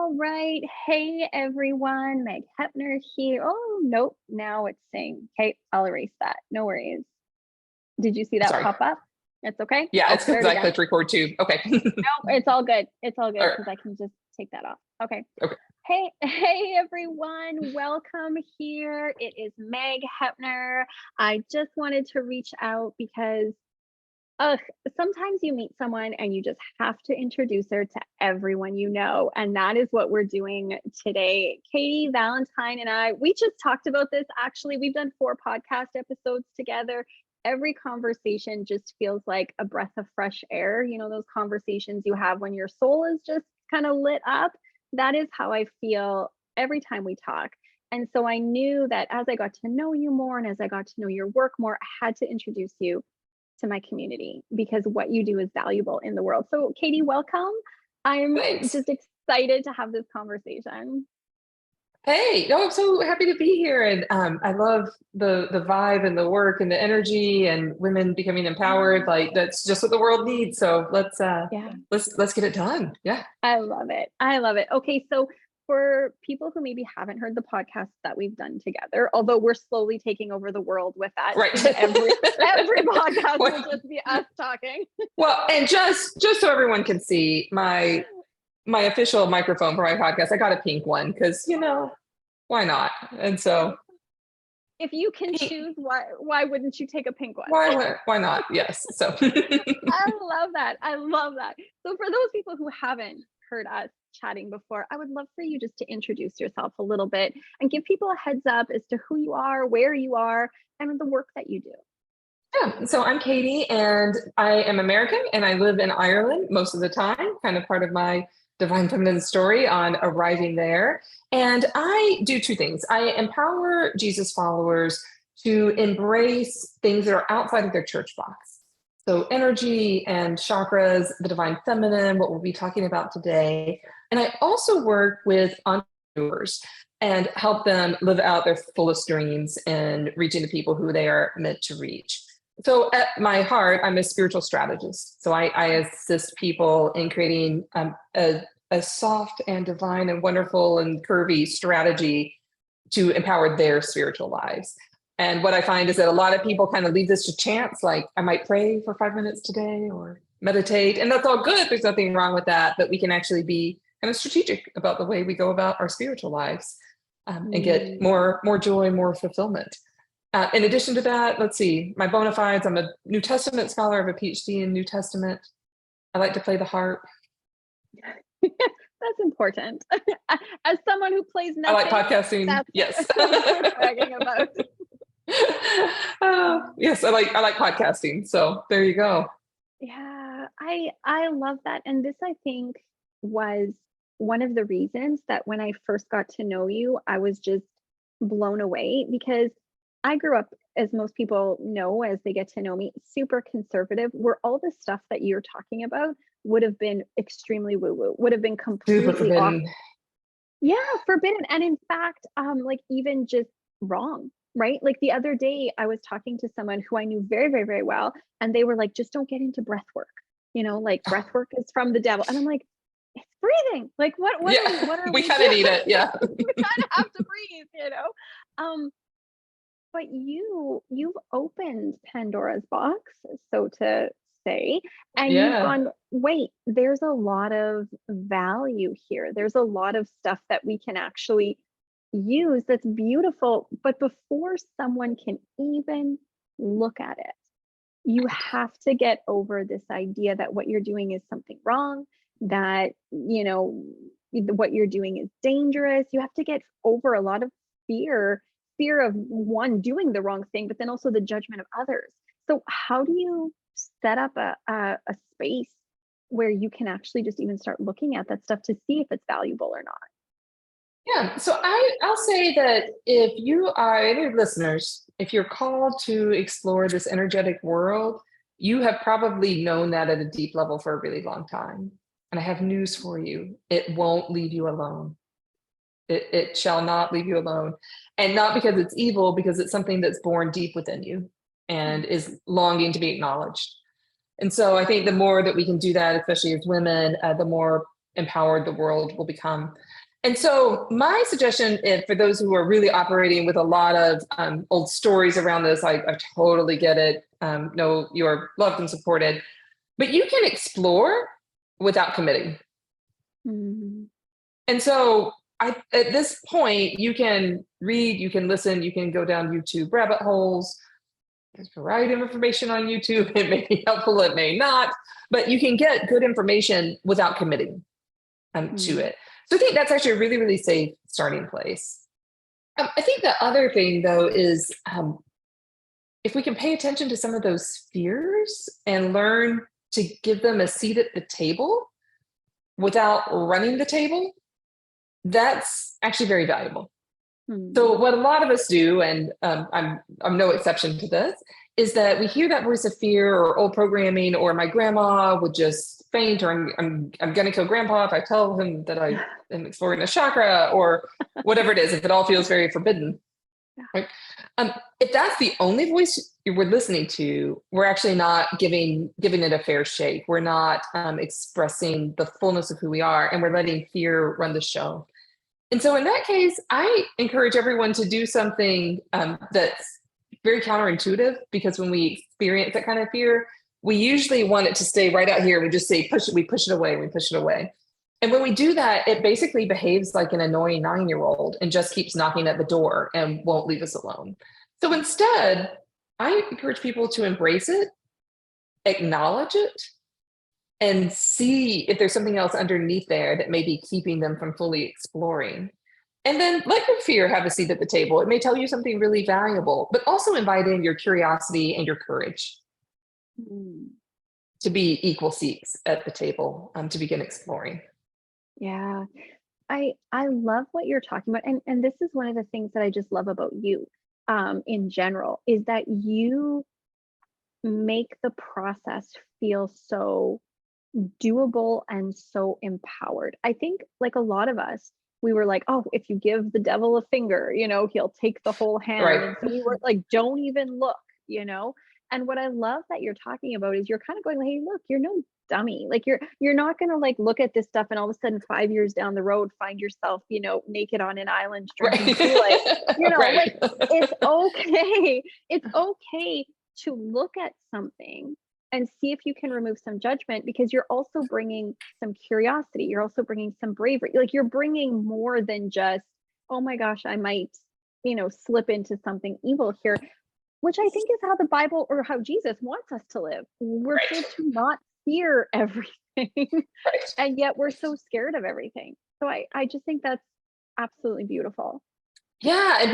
All right. Hey, everyone. Meg Hepner here. Oh, nope. Now it's saying, okay, I'll erase that. No worries. Did you see that Sorry. pop up? It's okay. Yeah, I'll it's start because I again. clicked record too. Okay. No, it's all good. It's all good All because right. I can just take that off. Okay. Okay. Hey, everyone. Welcome here. It is Meg Hepner. I just wanted to reach out because Ugh, sometimes you meet someone and you just have to introduce her to everyone you know. And that is what we're doing today. Katy, Valentine, and we just talked about this. Actually, we've done 4 podcast episodes together. Every conversation just feels like a breath of fresh air. You know, those conversations you have when your soul is just kind of lit up. That is how I feel every time we talk. And so I knew that as I got to know you more and as I got to know your work more, I had to introduce you to my community because what you do is valuable in the world. So, Katy, welcome. I'm Thanks. just excited to have this conversation. Hey, no, I'm so happy to be here, and I love the vibe and the work and the energy and women becoming empowered. Like that's just what the world needs. So Yeah, let's get it done. Yeah. I love it. I love it. Okay, so for people who maybe haven't heard the podcast that we've done together, although we're slowly taking over the world with that, Right. every podcast Well, will just be us talking. well, and just so everyone can see my official microphone for my podcast, I got a pink one because why not? And so If you can choose, why wouldn't you take a pink one? why not? Yes. So I love that. I love that. So for those people who haven't heard us chatting before, I would love for you just to introduce yourself a little bit and give people a heads up as to who you are, where you are, and the work that you do. yeah, so I'm Katy, and I am American, and I live in Ireland most of the time, kind of part of my divine feminine story on arriving there. And I do 2 things. I empower Jesus followers to embrace things that are outside of their church box. So energy and chakras, the divine feminine, what we'll be talking about today. And I also work with entrepreneurs and help them live out their fullest dreams and reaching the people who they are meant to reach. So at my heart, I'm a spiritual strategist. So I assist people in creating a soft and divine and wonderful and curvy strategy to empower their spiritual lives. And what I find is that a lot of people kind of leave this to chance, like I might pray for 5 minutes today or meditate, and that's all good. There's nothing wrong with that, but we can actually be kind of strategic about the way we go about our spiritual lives and get more joy, more fulfillment. In addition to that, let's see, my bona fides, I'm a New Testament scholar, I have a PhD in New Testament. I like to play the harp. That's important. As someone who plays nothing, I like podcasting. that's Yes. what we're bragging about. Yes, I like podcasting. So there you go. Yeah, I love that. And this, I think, was one of the reasons that when I first got to know you, I was just blown away because I grew up, as most people know as they get to know me, super conservative, where all the stuff that you're talking about would have been extremely woo-woo, would have been Super completely off. forbidden. Yeah, forbidden. And in fact, like even just wrong, right? Like the other day, I was talking to someone who I knew very, very, very well, and they were like, just don't get into breath work. Like breath work is from the devil. And I'm like, it's breathing. Like what Yeah, are we we kind of doing? need it. Yeah. We kind of have to breathe. But you've opened Pandora's box, so to say, and you've Yeah. gone, wait, there's a lot of value here. There's a lot of stuff that we can actually use that's beautiful. But before someone can even look at it, you have to get over this idea that what you're doing is something wrong, that, what you're doing is dangerous. You have to get over a lot of fear of one doing the wrong thing, but then also the judgment of others. So how do you set up a space where you can actually just even start looking at that stuff to see if it's valuable or not? Yeah. So I'll say that if you are any listeners, if you're called to explore this energetic world, you have probably known that at a deep level for a really long time. And I have news for you. It won't leave you alone. It shall not leave you alone. And not because it's evil, because it's something that's born deep within you and is longing to be acknowledged. And so I think the more that we can do that, especially as women, the more empowered the world will become. And so my suggestion for those who are really operating with a lot of old stories around this, I totally get it. Know you're loved and supported, but you can explore without committing. Mm. And so at this point, you can read, you can listen, you can go down YouTube rabbit holes. There's a variety of information on YouTube. It may be helpful, it may not, but you can get good information without committing to it. So I think that's actually a really, really safe starting place. I think the other thing, though, is if we can pay attention to some of those fears and learn to give them a seat at the table without running the table, that's actually very valuable. So what a lot of us do, and I'm no exception to this, is that we hear that voice of fear or old programming, or my grandma would just faint, or I'm going to kill grandpa if I tell him that I am exploring a chakra, or whatever it is, if it all feels very forbidden. Right? If that's the only voice we're listening to, we're actually not giving it a fair shake. We're not expressing the fullness of who we are, and we're letting fear run the show. And so in that case, I encourage everyone to do something that's very counterintuitive, because when we experience that kind of fear, we usually want it to stay right out here. We just say, we push it away. And when we do that, it basically behaves like an annoying 9-year-old and just keeps knocking at the door and won't leave us alone. So instead, I encourage people to embrace it, acknowledge it, and see if there's something else underneath there that may be keeping them from fully exploring. And then let your fear have a seat at the table. It may tell you something really valuable, but also invite in your curiosity and your courage to be equal seats at the table, to begin exploring. Yeah. I love what you're talking about. And this is one of the things that I just love about you in general, is that you make the process feel so doable and so empowered. I think, like a lot of us, we were like, oh, if you give the devil a finger, he'll take the whole hand. Right. And so we were like, don't even look. And what I love that you're talking about is you're kind of going, hey, look, you're no dummy. Like you're not going to like look at this stuff and all of a sudden 5 years down the road find yourself, naked on an island drinking Kool-Aid. Right. Like it's okay. It's okay to look at something and see if you can remove some judgment, because you're also bringing some curiosity. You're also bringing some bravery. Like you're bringing more than just, oh my gosh, I might, slip into something evil here, which I think is how the Bible, or how Jesus wants us to live. We're supposed to not fear everything, and yet we're so scared of everything. So I just think that's absolutely beautiful. Yeah, and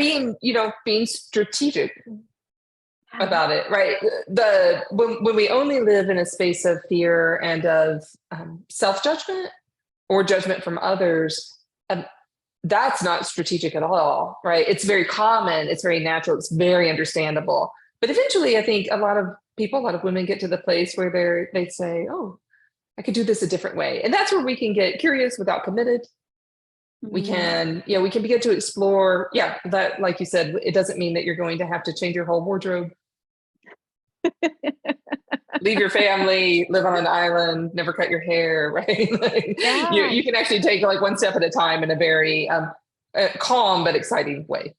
being strategic about it, right? When we only live in a space of fear and of self-judgment or judgment from others, that's not strategic at all, right? It's very common, it's very natural, it's very understandable. But eventually, I think a lot of women get to the place where they say, oh, I could do this a different way. And that's where we can get curious without committed. We can begin to explore. Yeah, that, like you said, it doesn't mean that you're going to have to change your whole wardrobe. Leave your family, live on an island, never cut your hair, right? You can actually take like one step at a time in a very calm but exciting way.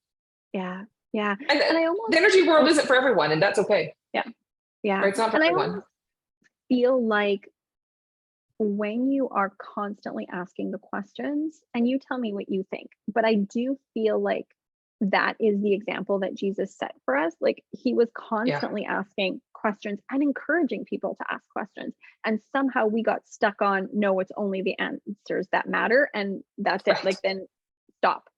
Yeah. And the energy world isn't for everyone, and that's okay. Yeah. Right? It's not for everyone. I almost feel like when you are constantly asking the questions, and you tell me what you think, but I do feel like that is the example that Jesus set for us. Like he was constantly asking questions and encouraging people to ask questions. And somehow we got stuck on, no, it's only the answers that matter. And that's it. Like then stop.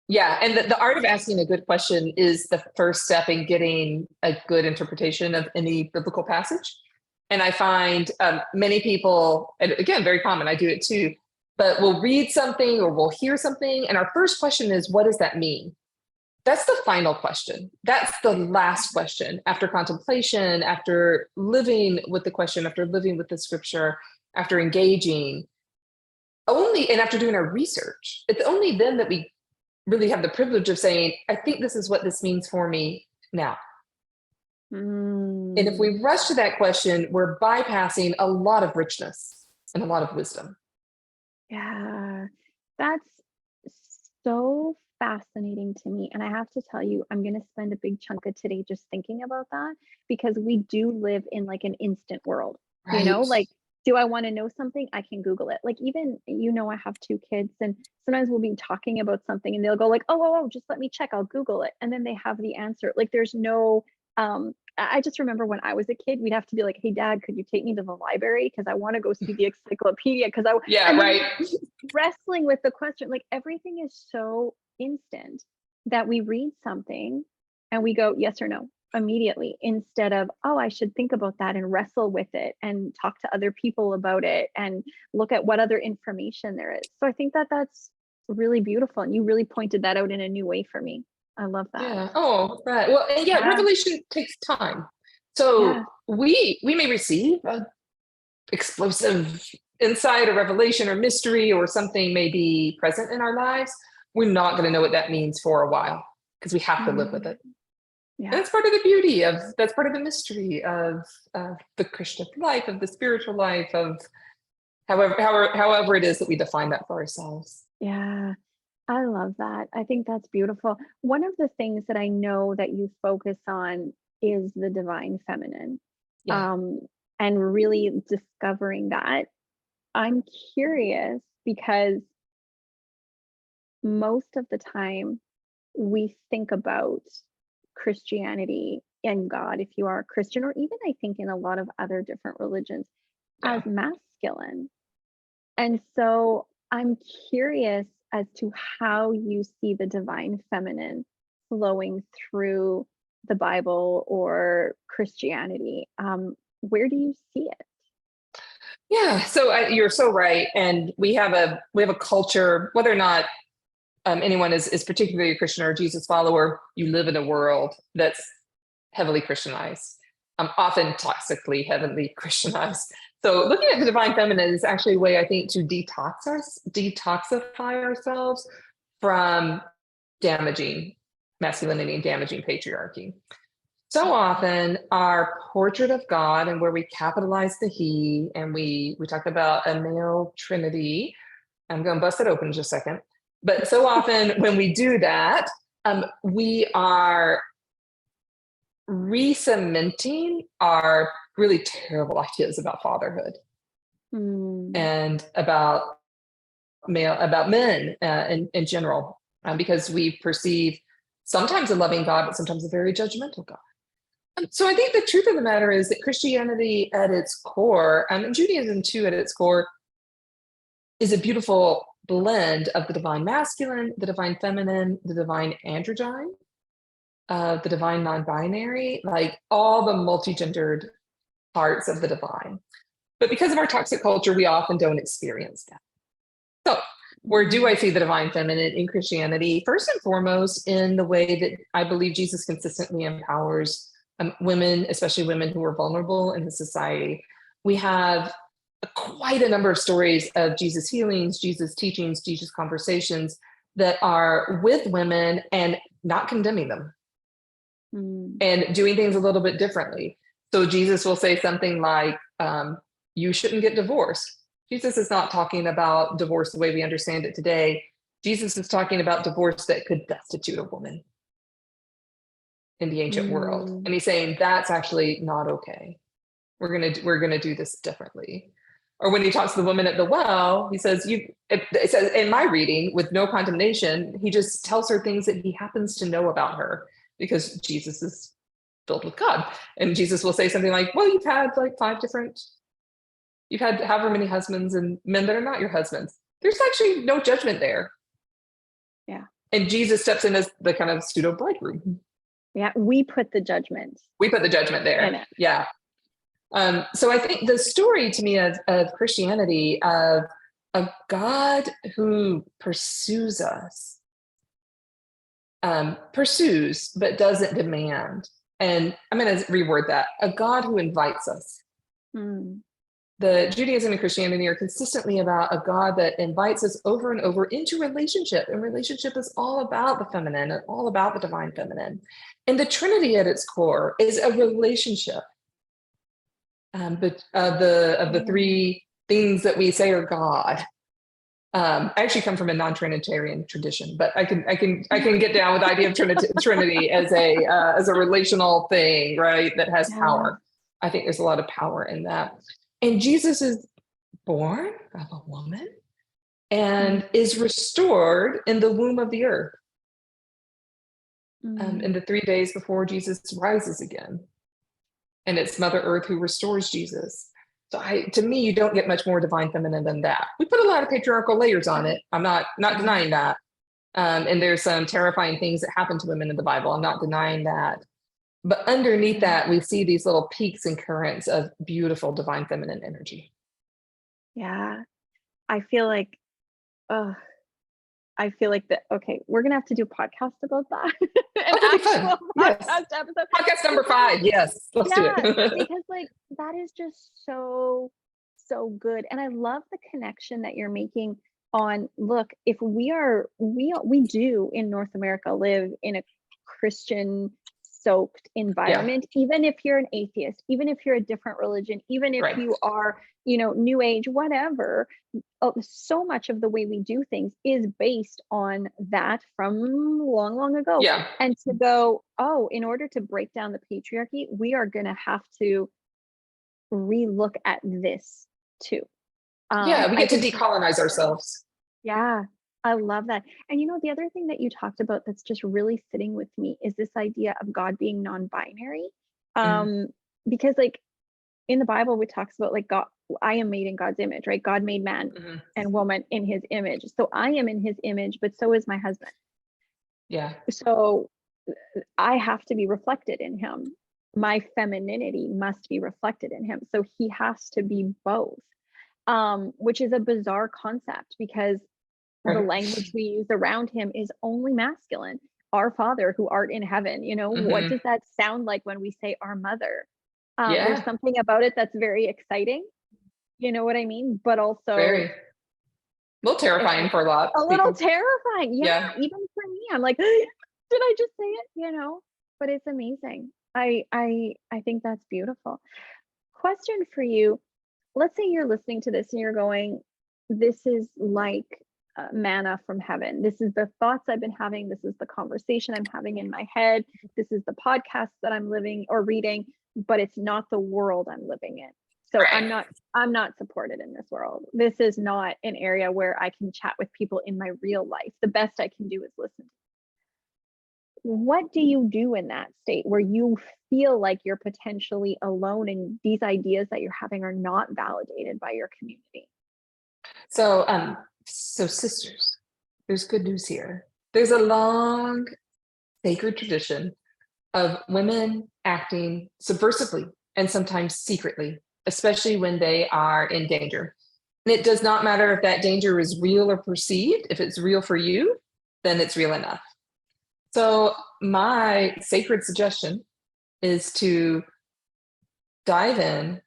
Yeah. And the art of asking a good question is the first step in getting a good interpretation of any biblical passage. And I find many people, and again, very common, I do it too, but we'll read something or we'll hear something. And our first question is, what does that mean? That's the final question. That's the last question after contemplation, after living with the question, after living with the scripture, after engaging, and after doing our research. It's only then that we really have the privilege of saying, I think this is what this means for me now. And if we rush to that question, we're bypassing a lot of richness and a lot of wisdom. Yeah, that's so fascinating to me. And I have to tell you, I'm going to spend a big chunk of today just thinking about that because we do live in like an instant world, Right. like, do I want to know something? I can Google it. Like, even, I have two kids, and sometimes we'll be talking about something and they'll go, like, oh, just let me check. I'll Google it. And then they have the answer. Like, there's no, I just remember when I was a kid, we'd have to be like, hey, dad, could you take me to the library? Because I want to go see the encyclopedia. Yeah, And then right. wrestling with the question, like, everything is so instant that we read something and we go yes or no immediately, instead of, oh, I should think about that and wrestle with it and talk to other people about it and look at what other information there is. So I think that that's really beautiful, and you really pointed that out in a new way for me. I love that. Yeah. Oh, right. Well, and yeah, Yeah, revelation takes time. yeah. So we may receive a explosive insight or revelation or mystery or something may be present in our lives. We're not going to know what that means for a while because we have to live with Mm, it. And yeah. that's part of the beauty of that's part of the mystery of the Christian life, of the spiritual life, of however it is that we define that for ourselves. Yeah, I love that. I think that's beautiful. One of the things that I know that you focus on is the divine feminine, Yeah. um, and really discovering that. I'm curious because most of the time we think about Christianity and God, if you are a Christian, or even I think in a lot of other different religions, as Yeah. masculine. And so I'm curious as to how you see the divine feminine flowing through the Bible or Christianity. Where do you see it? Yeah. So you're so right, and we have a culture, whether or not anyone is particularly a Christian or a Jesus follower, you live in a world that's heavily Christianized, often toxically, heavily Christianized. So looking at the divine feminine is actually a way, I think, to detoxify ourselves from damaging masculinity and damaging patriarchy. So Mm, often our portrait of God, and where we capitalize the he, and we talk about a male trinity. I'm going to bust it open in just a second. But so often when we do that, we are re-cementing our really terrible ideas about fatherhood mm, and about men in general, because we perceive sometimes a loving God, but sometimes a very judgmental God. So I think the truth of the matter is that Christianity at its core, and Judaism too at its core, is a beautiful blend of the divine masculine, the divine feminine, the divine androgyne, the divine non-binary, like all the multi-gendered parts of the divine. But because of our toxic culture, we often don't experience that. So, where do I mm, see the divine feminine in Christianity? First and foremost, in the way that I believe Jesus consistently empowers women, especially women who are vulnerable in his society. We have quite a number of stories of Jesus healings, Jesus teachings, Jesus conversations that are with women and not condemning them mm, and doing things a little bit differently. So Jesus will say something like, you shouldn't get divorced. Jesus is not talking about divorce the way we understand it today. Jesus is talking about divorce that could destitute a woman in the ancient world. mm, And he's saying that's actually not okay. We're gonna do this differently. Or when he talks to the woman at the well, he says, it says in my reading, with no condemnation, he just tells her things that he happens to know about her because Jesus is filled with God. And Jesus will say something like, well, you've had however many husbands and men that are not your husbands. There's actually no judgment there. yeah. And Jesus steps in as the kind of pseudo bridegroom. Yeah. We put the judgment We put the judgment in there. it. Yeah. So I think the story to me of Christianity, of a God who pursues, but doesn't demand. And I'm going to reword that: a God who invites us. Mm, The Judaism and Christianity are consistently about a God that invites us over and over into relationship. And relationship is all about the feminine and all about the divine feminine. And the Trinity at its core is a relationship. But of the mm, three things that we say are God, I actually come from a non-Trinitarian tradition, but I can get down with the idea of Trinity as a relational thing, right? That has Yeah. power. I think there's a lot of power in that. And Jesus is born of a woman Mm, and is restored in the womb of the earth in mm. the 3 days before Jesus rises again. And it's Mother Earth who restores Jesus. So to me, you don't get much more divine feminine than that. We put a lot of patriarchal layers on it. I'm not Yeah. denying that. And there's some terrifying things that happen to women in the Bible. I'm not denying that. But underneath Yeah. that, we see these little peaks and currents of beautiful divine feminine energy. Yeah. I feel like, oh, I feel like that. Okay, we're gonna have to do a podcast about that, an Oh, that'd be fun. actual Yes. podcast episode. Podcast number Because, 5. Yes, let's do yeah, it. because like that is just so so good, and I love the connection that you're making on. Look, if we do in North America live in a Christian soaked Yeah, environment, even if you're an atheist, even if you're a different religion, even if right. you are, new age, whatever. So much of the way we do things is based on that from long, long ago. Yeah. And to go, oh, in order to break down the patriarchy, we are going to have to relook at this too. Yeah, we I get to think, decolonize ourselves. yeah, I love that. And the other thing that you talked about that's just really sitting with me is this idea of God being non-binary. Mhm, Um, because like in the Bible, it talks about like God, I am made in God's image, right? God made man mhm. and woman in his image. So I am in his image, but so is my husband. Yeah, So I have to be reflected in him. My femininity must be reflected in him. So he has to be both, which is a bizarre concept because the right. language we use around him is only masculine. Our Father who art in heaven, what Mhm. does that sound like when we say our mother? There's Yeah, something about it that's very exciting. You know what I mean? But also very. A little terrifying for a lot a of little people. terrifying. Yeah, Yeah. even for me. I'm like, did I just say it? But it's amazing. I think that's beautiful. Question for you. Let's say you're listening to this and you're going, this is like manna from heaven. This is the thoughts I've been having. This is the conversation I'm having in my head. This is the podcast that I'm living or reading, but it's not the world I'm living in. So Right. I'm not supported in this world. This is not an area where I can chat with people in my real life. The best I can do is listen. What do you do in that state where you feel like you're potentially alone and these ideas that you're having are not validated by your community? So sisters, there's good news here. There's a long sacred tradition of women acting subversively and sometimes secretly, especially when they are in danger. And it does not matter if that danger is real or perceived. If it's real for you, then it's real enough. So, my sacred suggestion is to dive in.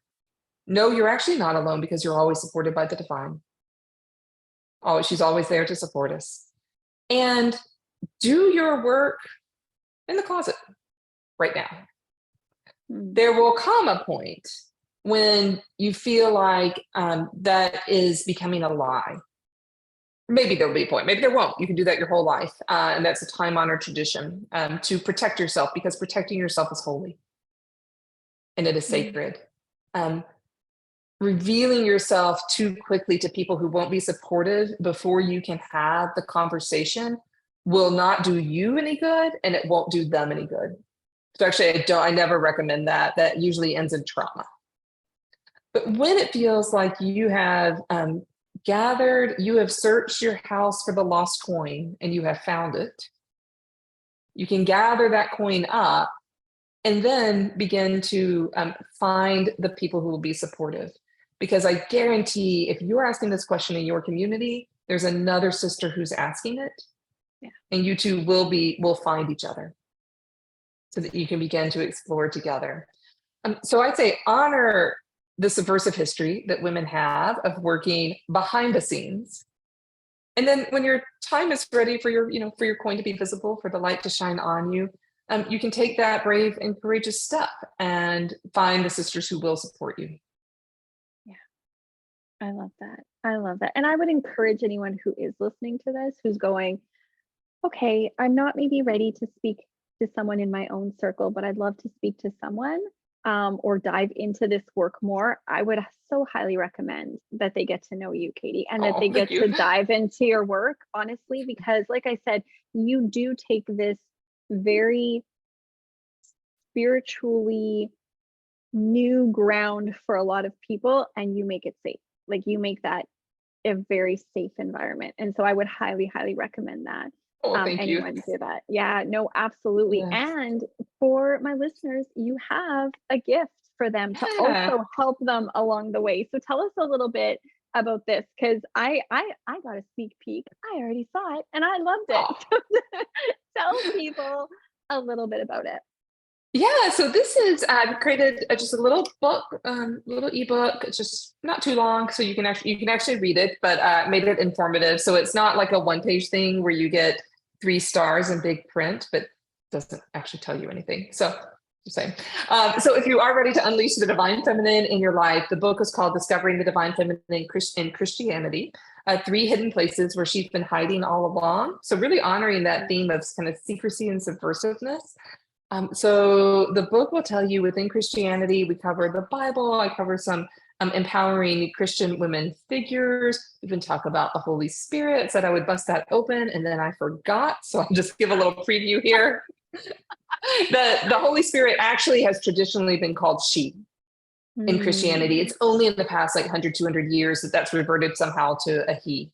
No, you're actually not alone because you're always supported by the divine. Always, she's always there to support us. And do your work in the closet right now. Mm, There will come a point when you feel like that is becoming a lie. Maybe there'll be a point, maybe there won't. You can do that your whole life. And that's a time honored tradition to protect yourself because protecting yourself is holy and it is mm, sacred. Um, Revealing yourself too quickly to people who won't be supportive before you can have the conversation will not do you any good and it won't do them any good. So actually, I never recommend that. That usually ends in trauma. But when it feels like you have gathered, you have searched your house for the lost coin and you have found it, you can gather that coin up and then begin to find the people who will be supportive. Because I guarantee if you're asking this question in your community, there's another sister who's asking it, yeah. and you two will find each other so that you can begin to explore together. So I'd say honor the subversive history that women have of working behind the scenes. And then when your time is ready for for your coin to be visible, for the light to shine on you, you can take that brave and courageous step and find the sisters who will support you. Yeah. I love that. I love that. And I would encourage anyone who is listening to this who's going, okay, I'm not maybe ready to speak to someone in my own circle, but I'd love to speak to someone or dive into this work more. I would so highly recommend that they get to know you, Katie, and that they Oh, thank get you. to dive into your work, honestly, because like I said, you do take this very spiritually new ground for a lot of people and you make it safe. Like you make that a very safe environment. And so I would highly, highly recommend that Oh, thank you. anyone do that. Yeah, no, absolutely. Yes. And for my listeners, you have a gift for them to Yeah. also help them along the way. So tell us a little bit about this because I got a sneak peek. I already saw it and I loved it. Oh. Tell people a little bit about it. Yeah, so this is I've created just a little book, little ebook. It's just not too long, so you can actually read it, but made it informative. So it's not like a one-page thing where you get 3 stars in big print, but doesn't actually tell you anything. So just saying. So if you are ready to unleash the divine feminine in your life, the book is called "Discovering the Divine Feminine in Christianity." 3 hidden places where she's been hiding all along. So really honoring that theme of kind of secrecy and subversiveness. So the book will tell you within Christianity, we cover the Bible. I cover some empowering Christian women figures. We even talk about the Holy Spirit. Said I would bust that open, and then I forgot. So I'll just give a little preview here. The Holy Spirit actually has traditionally been called she in Christianity. Mm, It's only in the past like 100, 200 years that that's reverted somehow to a he.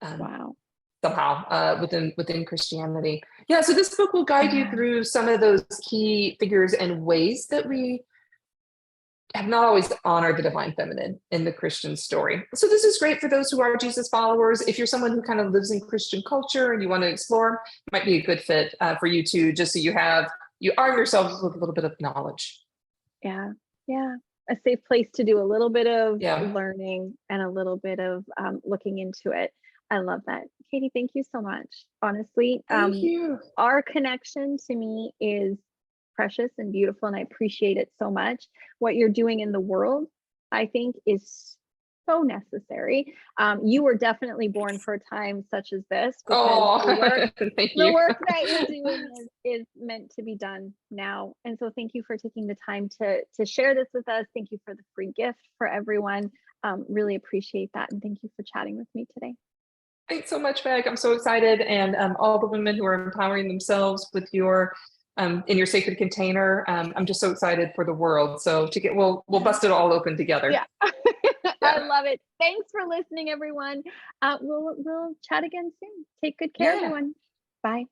Um, wow. Somehow within Christianity. Yeah, so this book will guide you Yeah. through some of those key figures and ways that we have not always honored the divine feminine in the Christian story. So this is great for those who are Jesus followers. If you're someone who kind of lives in Christian culture and you want to explore, it might be a good fit for you too, just so you arm yourselves with a little bit of knowledge. Yeah. Yeah. A safe place to do a little bit of Yeah. learning and a little bit of looking into it. I love that. Katie, thank you so much. Honestly, Thank you. our connection to me is precious and beautiful, and I appreciate it so much. What you're doing in the world, I think, is so necessary. You were definitely born for a time such as this because Oh, the work thank the you. work that you're doing is meant to be done now. And so thank you for taking the time to share this with us. Thank you for the free gift for everyone. Really appreciate that. And thank you for chatting with me today. Thanks so much, Meg. I'm so excited, and all the women who are empowering themselves with your in your sacred container. I'm just so excited for the world. So we'll Yeah. bust it all open together. Yeah. I Yeah, love it. Thanks for listening, everyone. We'll chat again soon. Take good care, yeah. everyone. Bye.